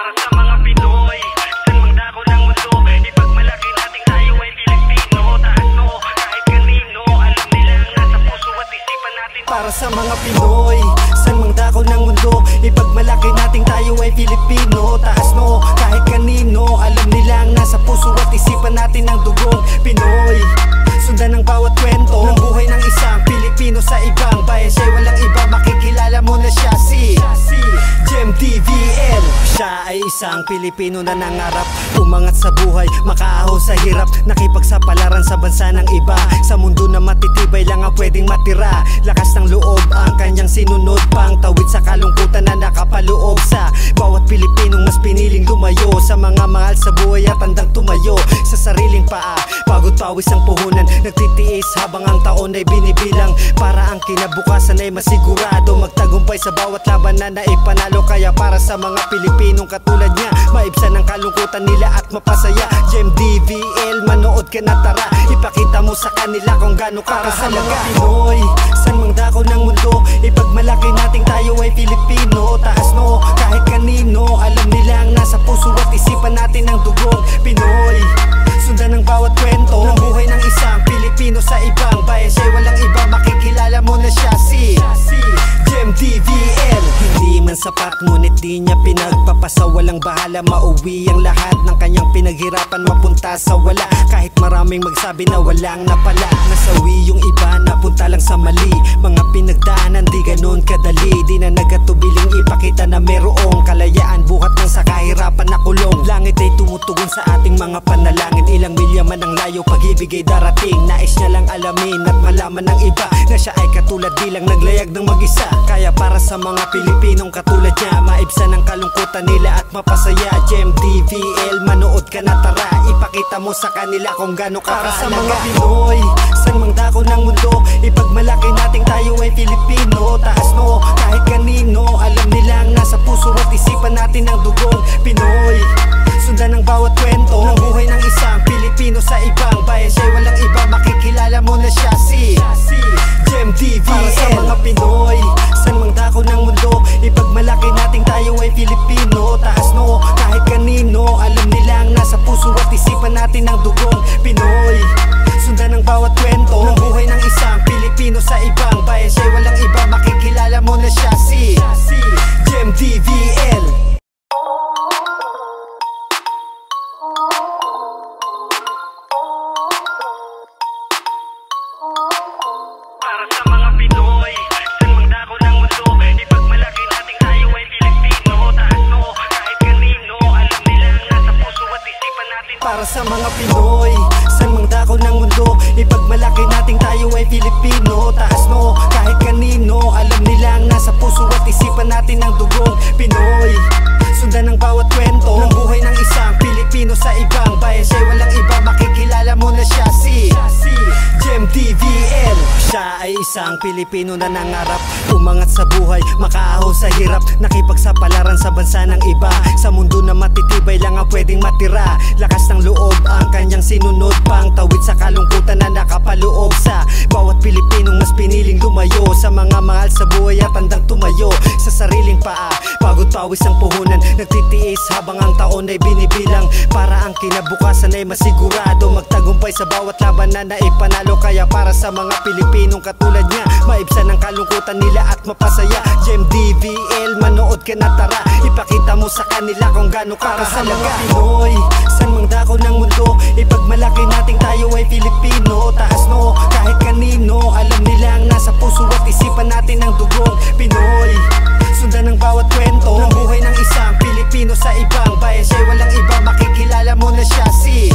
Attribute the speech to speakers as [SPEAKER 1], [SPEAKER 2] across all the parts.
[SPEAKER 1] Para sa mga Pinoy, saan mang dako ng mundo, ipagmalaki nating tayo ay Pilipino. Taas no, kahit kanino, alam nilang nasa puso at isipan natin.
[SPEAKER 2] Para sa mga Pinoy, saan mang dako ng mundo, ipagmalaki nating tayo ay Pilipino. Taas no, kahit kanino, alam nilang nasa puso at isipan natin ang dugong Pinoy. Sundan ang bawat kwento ng buhay ng isang Pilipino sa ibang bayan. Siya'y walang iba, makikilala mo na siya si Jem DVL. Siya ay isang Pilipino na nangarap umangat sa buhay, makaahon sa hirap, nakipagsapalaran sa bansa ng iba. Sa mundo na matitibay lang ang pwedeng matira, lakas ng loob ang kanyang sinunod, pang tawid sa kalungkutan na nakapaloob sa bawat Pilipinong mas piniling lumayo sa mga mahal sa buhay at handang tumayo sa sariling paa. Pagod pawis ang puhunan, nagtitiis habang ang taon ay binibilang, para ang kinabukasan ay masigurado, magtagumpay sa bawat labanan na ipanalo. Kaya para sa mga Pilipinong katulad niya, maibsan ang kalungkutan nila at mapasaya. Jem DVL, manood ka na tara, ipakita mo sa kanila kung gaano ka kahalaga. Para sa mga Pinoy, saan mang dako ng mundo, ipagmalaki nating tayo ay Pilipino. Taas no, kahit kanino, alam nilang nasa puso at isipan natin ang dugong Pinoy. Sundan ang bawat kwento ng buhay ng isang Pilipino sa ibang bayan. Siya'y walang iba, makikilala mo na siya si Jem DVL. Hindi man sapat ngunit di niya pinagpapasa, walang bahala, mauwi ang lahat ng kanyang pinaghirapan, mapunta sa wala. Kahit maraming magsabi na walang napala, nasawi yung iba, napunta lang sa mali. Mga pinagdaanan di ganun kadali, di na nagatubiling ipakita na merong kalayaan buhat ng sa kahirapan na kulong. Langit ay tumutugon sa ating mga panalangin, ilang milya man ang layo, pag-ibig ay darating. Nais niya lang alamin at malaman ng iba na siya ay katulad, di lang naglayag ng mag-isa. Kaya para sa mga Pilipinong katulad niya, maibsan ang kalungkutan nila at mapasaya. Jem DVL, manood ka na tara, ipakita mo sa kanila kung gaano ka kahalaga. Para sa mga Pinoy, saan mang dako ng mundo, ipagmalaki nating tayo ay Pilipino. Taas no, kahit kanino, alam nilang nasa puso at isipan natin ang dugong Pinoy. Sundan ang bawat kwento ng buhay ng isang Pilipino sa ibang bayan. Siya'y walang iba, makikilala mo na siya si Jem DVL. Para sa mga Pinoy, saan mang dako ng mundo, ipagmalaki nating tayo ay Pilipino. Taas no, kahit kanino, alam nilang nasa puso at isipan natin ang dugong Pinoy. Sundan ang bawat kwento ng buhay ng isang Pilipino sa ibang bayan. Siya'y walang iba, makikilala mo na siya si Jem DVL.
[SPEAKER 1] Para sa mga Pinoy, saan mang dako ng mundo, ipagmalaki nating tayo ay Pilipino. Taas no, kahit kanino, alam nilang nasa puso at isipan natin.
[SPEAKER 2] Para sa mga Pinoy, saan mang dako ng mundo, ipagmalaki nating tayo ay Pilipino. Taas no, kahit kanino, alam nilang nasa puso at isipan natin ang dugong Pinoy. Sundan ang bawat kwento ng buhay ng isang Pilipino sa ibang bayan. Siya'y walang iba, makikilala mo na siya si Jem DVL. Siya ay isang Pilipino na nangarap umangat sa buhay, makaahon sa hirap, nakipagsapalaran sa bansa ng iba. Sa mundo na matitibay lang ang pwedeng matira, lakas ng loob ang kanyang sinunod, pang tawid sa kalungkutan na nakapaloob sa bawat Pilipinong mas piniling lumayo sa mga mahal sa buhay at handang tumayo sa sariling paa. Pagod pawis ang puhunan, nagtitiis habang ang taon ay binibilang, para ang kinabukasan ay masigurado, magtagumpay sa bawat labanan na ipanalo. Kaya para sa mga Pilipinong katulad niya, maibsan ang kalungkutan nila at mapasaya. Jem DVL, manood ka na tara, ipakita mo sa kanila kung gaano ka kahalaga. Para sa mga Pinoy, saan mang dako ng mundo, ipagmalaki nating tayo ay Pilipino. Taas no, kahit kanino, alam nilang nasa puso at isipan natin ang dugong Pinoy. Sundan ang bawat kwento ng buhay ng isang Pilipino sa ibang bayan. Siya'y walang iba, makikilala mo na siya si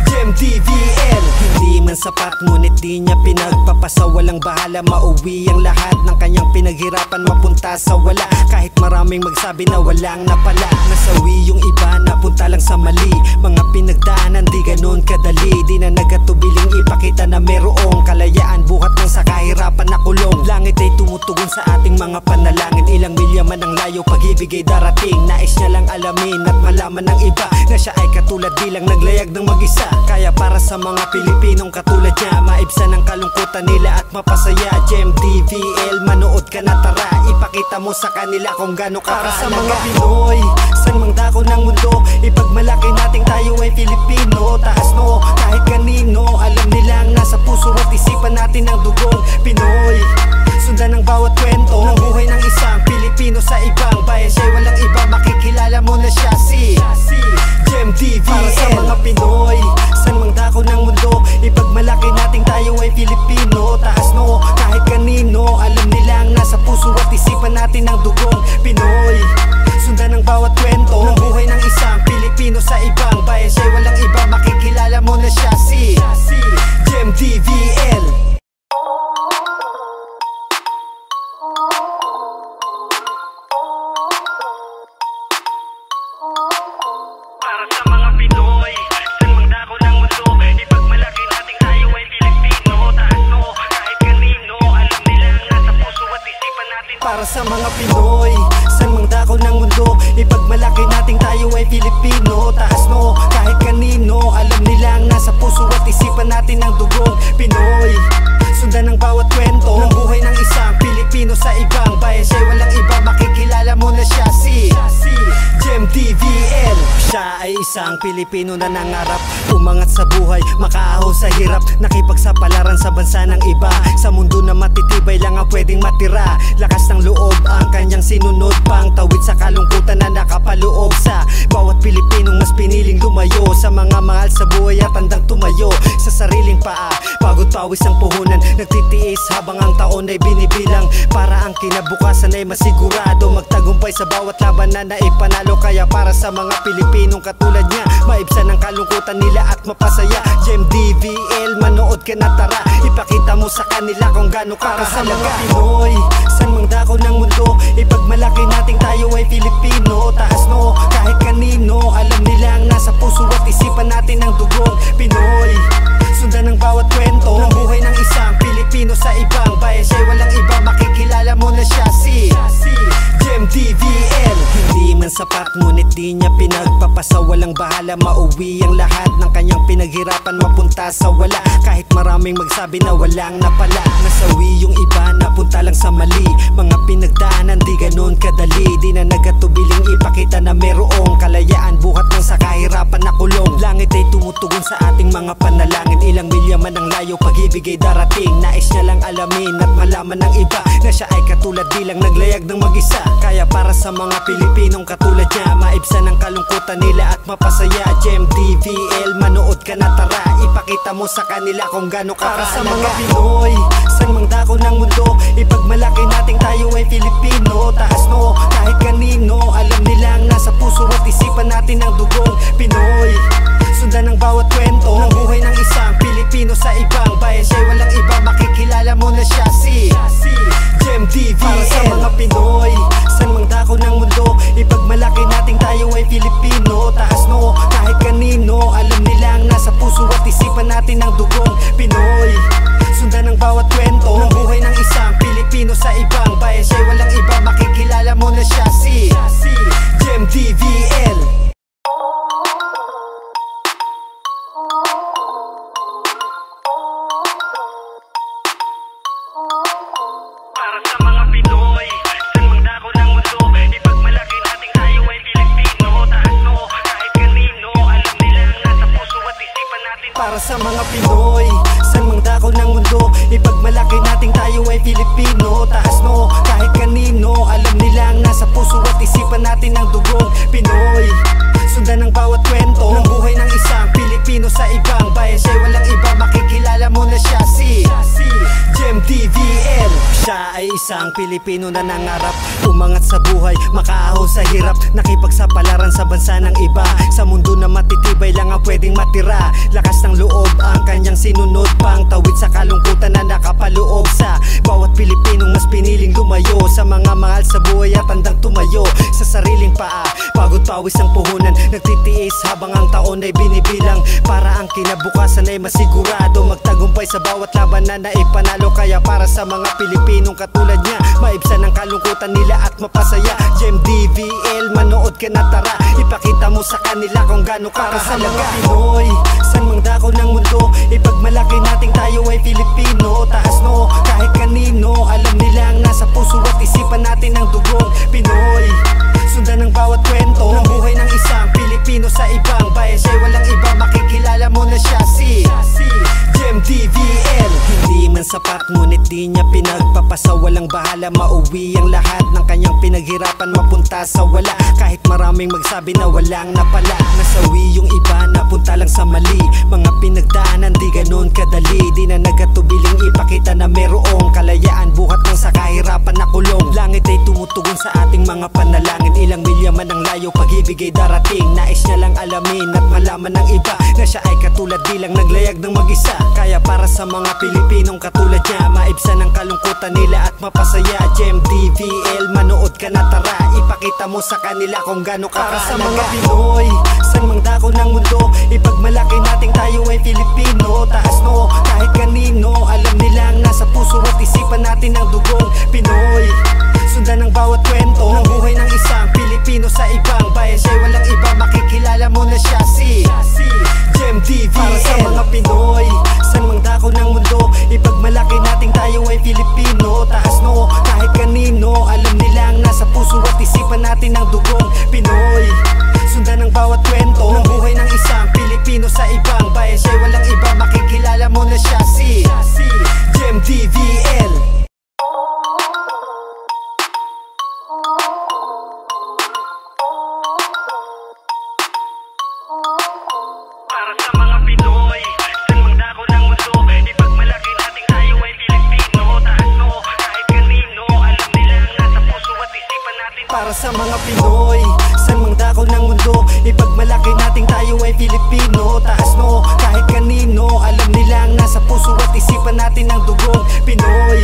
[SPEAKER 2] Jem DVL. Hindi man sapat ngunit di niya pinagpapasa, walang bahala, mauwi ang lahat ng kanyang pinaghirapan, mapunta sa wala. Kahit maraming magsabi na walang napala, nasawi yung iba, napunta lang sa mali. Mga pinagdaanan di ganun kadali, di na nagatubiling ipakita na merong kalayaan buhat ng sa kahirapan na kulong. Langit ay tumutugon sa ating mga panalangin, ilang milya man ang layo, pag-ibig ay darating. Nais niya lang alamin at malaman ng iba na siya ay katulad, di lang naglayag ng mag-isa. Kaya para sa mga Pilipinong katulad niya, maibsan ang kalungkutan nila at mapasaya. Jem DVL, manood ka na tara, ipakita mo sa kanila kung gaano ka kahalaga. Para sa mga Pinoy, San mang dako ng mundo, ipagmalaki nating tayo ay Filipino. Taas noo kahit kanino, alam nilang nasa puso at isipan natin ang dugong Pinoy. Sundan ang bawat kwento ng buhay ng isang Pilipino sa ibang bayan. Siya'y walang iba, makikilala mo na siya si Jem DVL. Para sa mga Pinoy, san mang dako ng mundo, ipagmalaki nating tayo ay Filipino. Taas noo kahit kanino, alam nilang nasa puso at isipan natin ang dugong Pinoy. Sundan ang bawat kwento ng buhay ng isang Pilipino sa ibang bayan. Siya'y walang iba, makikilala mo na siya si Jem DVL.
[SPEAKER 1] Para sa mga Pinoy, san mang dako ng mundo, ipagmalaki nating tayo ay Pilipino. Taas noo kahit kanino, alam nilang nasa puso at isipan natin.
[SPEAKER 2] Para sa mga Pinoy, san mang dako ng mundo, ipagmalaki nating tayo ay Filipino. Taas noo kahit kanino, alam nilang nasa puso at isipan natin ang dugong Pinoy. Sundan ang bawat kwento ng buhay ng isang Pilipino sa ibang bayan. Siya'y walang iba, makikilala mo na siya si Jem DVL. Siya ay isang Pilipino na nangarap umangat sa buhay, makaahon sa hirap, nakipagsapalaran sa bansa ng iba. Sa mundo na matitibay lang ang pwedeng matira, lakas ng loob ang kanyang sinunod, pang tawid sa kalungkutan na nakapaloob sa bawat Pilipinong mas piniling lumayo sa mga mahal sa buhay at handang tumayo sa sariling paa. Pagod pawis ang puhunan, nagtitiis habang ang taon ay binibilang, para ang kinabukasan ay masigurado, magtagumpay sa bawat laban na naipanalo. Kaya para sa mga Pilipinong katulad niya, maibsan ang kalungkutan nila at mapasaya. Jem DVL, manood ka na tara, ipakita mo sa kanila kung gaano ka kahalaga. Para sa mga Pinoy, san mang dako ng mundo, ipagmalaki nating tayo ay Filipino. Taas noo kahit kanino, alam nilang nasa puso at isipan natin ang dugong Pinoy. Sundan ang bawat kwento ng buhay ng isang Pilipino sa ibang bayan. Siya'y walang iba, makikilala mo na siya si Jem DVL. Hindi man sapat ngunit di niya pinagpapasa, walang bahala, mauwi ang lahat ng kanyang pinaghirapan, mapunta sa wala. Kahit maraming magsabi na walang napala, nasawi yung iba, napunta lang sa mali. Mga pinagdaanan di ganun kadali, di na nagatubiling ipakita na merong kalayaan buhat ng sa kahirapan na kulong. Langit ay tumutugon sa ating mga panalangin, ilang milya man ang layo, pag-ibig ay darating. Nais niya lang alamin at malaman ng iba na siya ay katulad, di lang naglayag ng mag-isa. Kaya para sa mga Pilipinong katulad niya, maibsan ang kalungkutan nila at mapasaya. Jem DVL, manood ka na tara, ipakita mo sa kanila kung gaano ka kahalaga. Para sa mga Pinoy, san mang dako ng mundo, ipagmalaki nating tayo ay Filipino. Taas noo kahit kanino, alam nilang nasa puso at isipan natin ang dugong Pinoy. Sundan ang bawat kwento ng buhay ng isang Pilipino sa ibang bayan. Siya'y walang iba, makikilala mo na siya si Jem DVL. Para sa mga Pinoy, san mang dako ng mundo, ipagmalaki nating tayo ay Filipino. Taas noo kahit kanino, alam nilang nasa puso at isipan natin ang dugong Pinoy. Sundan ang bawat kwento ng buhay ng isang Pilipino sa ibang bayan. Siya'y walang iba, makikilala mo na siya si Jem DVL.
[SPEAKER 1] Para sa mga Pinoy, san mang dako ng mundo, ipagmalaki nating tayo ay Pilipino. Taas noo kahit kanino, alam nilang nasa puso at isipan natin.
[SPEAKER 2] Para sa mga Pinoy, san mang dako ng mundo, ipagmalaki nating tayo ay Filipino. Taas noo kahit kanino, alam nilang nasa puso at isipan natin ang dugong Pinoy. Sundan ang bawat kwento ng buhay ng isang Pilipino sa ibang bayan. Siya'y walang iba, makikilala mo na siya si Jem DVL. Siya ay isang Pilipino na nangarap umangat sa buhay, makaahon sa hirap, nakipagsapalaran sa bansa ng iba. Sa mundo na matitibay lang ang pwedeng matira, lakas ng loob ang kanyang sinunod, pang tawid sa kalungkutan na nakapaloob sa bawat Pilipinong mas piniling lumayo sa mga mahal sa buhay at handang tumayo sa sariling paa. Pagod pawis ang puhunan, nagtitiis habang ang taon ay binibilang, para ang kinabukasan ay masigurado, magtagumpay sa bawat laban na naipanalo. Kaya para sa mga Pilipinong katulad niya, maibsan ang kalungkutan nila at mapasaya. Jem DVL, manood ka na tara, ipakita mo sa kanila kung gaano ka kahalaga. Para sa mga Pinoy, san mang dako ng mundo, ipagmalaki nating tayo ay Filipino. Taas noo kahit kanino, alam nilang nasa puso at isipan natin ang dugong Pinoy. Sundan ang bawat kwento ng buhay sapat ngunit di niya pinagpapasa. Walang bahala, mauwi ang lahat ng kanyang pinaghirapan, mapunta sa wala. Kahit maraming magsabi na walang napala, nasawi yung iba, napunta lang sa mali. Mga pinagdaanan di ganon kadali, di na nagatubiling ipakita na merong kalayaan buhat ng sa kahirapan na kulong. Langit ay tumutugon sa ating mga panalangin, ilang milya man ang layo, pag-ibig ay darating. Nais niya lang alamin at malaman ng iba na siya ay katulad, di lang naglayag ng mag-isa. Kaya para sa mga Pilipinong katulad niya, maibsan ang kalungkutan nila at mapasaya. GMDVL, manood ka na tara, ipakita mo sa kanila kung gaano ka para sa mga Pinoy, saan mang dako ng mundo, ipagmalaki nating tayo ay Filipino. Taas no, kahit kanino, alam nilang nasa puso at isipan natin ang dugong Pinoy. Sundan ang bawat kwento ng buhay ng isang Pilipino sa ibang bayan. Siya'y walang iba, makikilala mo na siya si GMDVL. Para sa mga Pinoy, saan mang dako ng mundo, ipagmalaki nating tayo ay Filipino. Taas no, kahit kanino, alam nilang nasa puso at isipan natin ang dugong Pinoy. Sundan ang bawat kwento ng buhay ng isang Pilipino sa ibang bayan. Siya'y walang iba, makikilala mo na siya si GMDVL.
[SPEAKER 1] Para sa mga Pinoy, saan mang dako ng mundo, ipagmalaki nating tayo ay Pilipino. Taas no, kahit kanino, alam nilang nasa puso at isipan natin.
[SPEAKER 2] Para sa mga Pinoy, saan mang dako ng mundo, ipagmalaki nating tayo ay Pilipino. Taas no, kahit kanino, alam nilang nasa puso at isipan natin ang dugong Pinoy.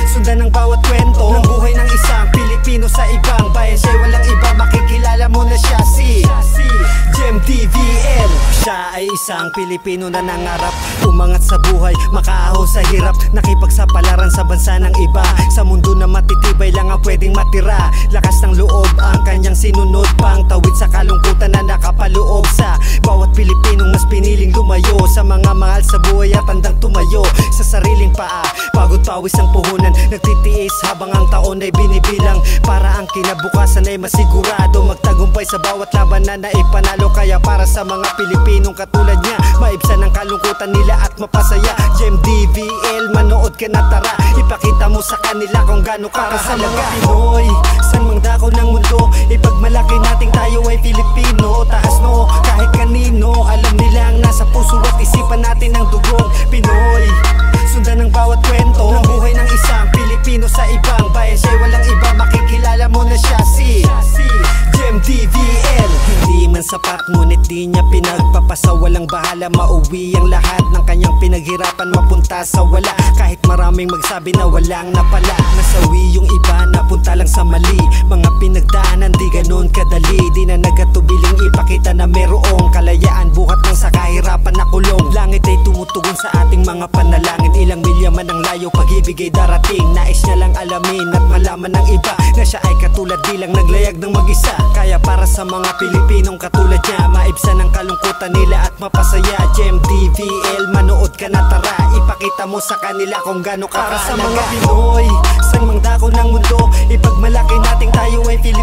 [SPEAKER 2] Sundan ang bawat kwento ng buhay ng isang Pilipino sa ibang bayan. Siya'y walang iba, makikilala mo na siya si GMDVL. Siya ay isang Pilipino na nangarap umangat sa buhay, makaahon sa hirap, nakipagsapalaran sa bansa ng iba. Sa mundo na matitibay lang ang pwedeng matira, lakas ng loob ang kanyang sinunod, pang tawid sa kalungkutan na nakapaloob sa bawat Pilipinong mas piniling lumayo sa mga mahal sa buhay at handang tumayo sa sariling paa. Pagod pawis ang puhunan, nagtitiis habang ang taon ay binibilang, para ang kinabukasan ay masigurado, magtagumpay sa bawat laban na naipanalo. Kaya para sa mga Pilipinong katulad niya, maibsan ang kalungkutan nila at mapasaya. GMDVL, manood ka na tara, ipakita mo sa kanila kung gaano ka para sa mga Pinoy, saan mang dako ng mundo, ipagmalaki nating tayo ay Filipino. Taas no, kahit kanino, alam nilang nasa puso at isipan natin ang dugong Pinoy. Sundan ang bawat kwento ng buhay ng isang Pilipino sa ibang bayan. Siya'y walang iba, makikilala mo na siya si GMDVL. Hindi man sapat ngunit di niya pinagpapasa. Walang bahala, mauwi ang lahat ng kanyang pinaghirapan, mapunta sa wala. Kahit maraming magsabi na walang napala, nasawi yung iba, napunta lang sa mali. Mga pinagdaanan di ganon kadali, di na nagatubiling ipakita na merong kalayaan buhat ng sa kahirapan na kulong. Langit ay tumutugon sa ating mga panalangin, ilang milya man ang layo, pag-ibig ay darating. Nais niya lang alamin at malaman ng iba na siya ay katulad, di lang naglayag ng mag-isa. Kaya para sa mga Pilipinong katulad niya, maibsan ang kalungkutan nila at mapasaya. GMDVL, manood ka na tara, ipakita mo sa kanila kung gaano ka para sa mga Pinoy, saan mang dako ng mundo, ipagmalaki nating tayo ay Filipino.